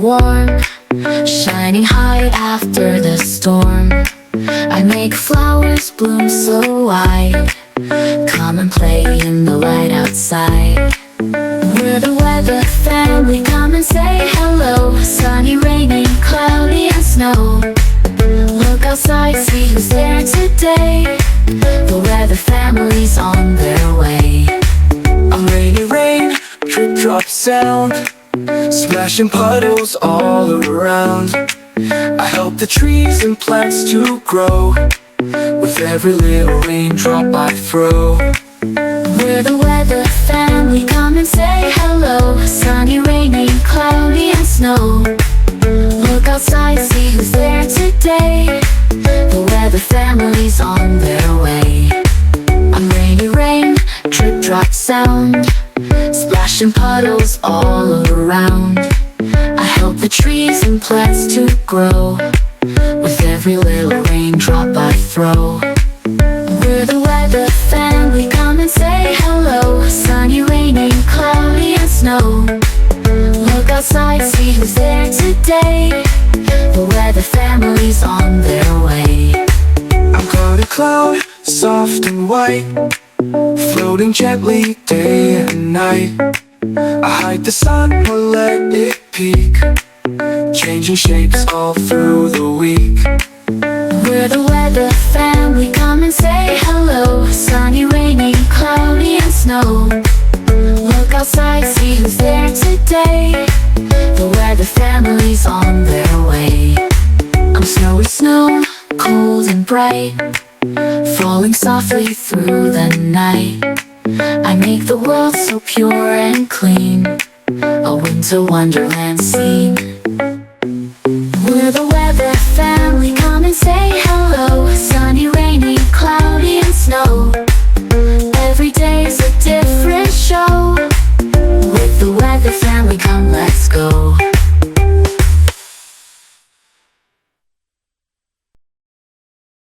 warm, shining high after the storm. I make flowers bloom so wide. Come and play in the light outside. We're the weather family, come and say hello. Sunny, rainy, cloudy and snow. Look outside, see who's there today. The weather family's on their way. I'm rainy rain, drip drop sound, splashing puddles all around. I help the trees and plants to grow with every little raindrop I throw. We're the weather family, come and say hello. Sunny, rainy, cloudy and snow. Look outside, see who's there today. The weather family's on their way. I'm rainy rain, drip drop sound, splashing puddles all around. I help the trees and plants to grow with every little raindrop I throw. We're the weather family, come and say hello. Sunny, rainy, cloudy and snow. Look outside, see who's there today. The weather family's on their way. I've got a cloud, soft and white, floating gently day and night. I hide the sun or let it peek, changing shapes all through the week. We're the weather family, come and say hello. Sunny, rainy, cloudy and snow. Look outside, see who's there today. The weather family's on their way. I'm snowy snow, cold and bright, falling softly through the night. I make the world so pure and clean, a winter wonderland scene.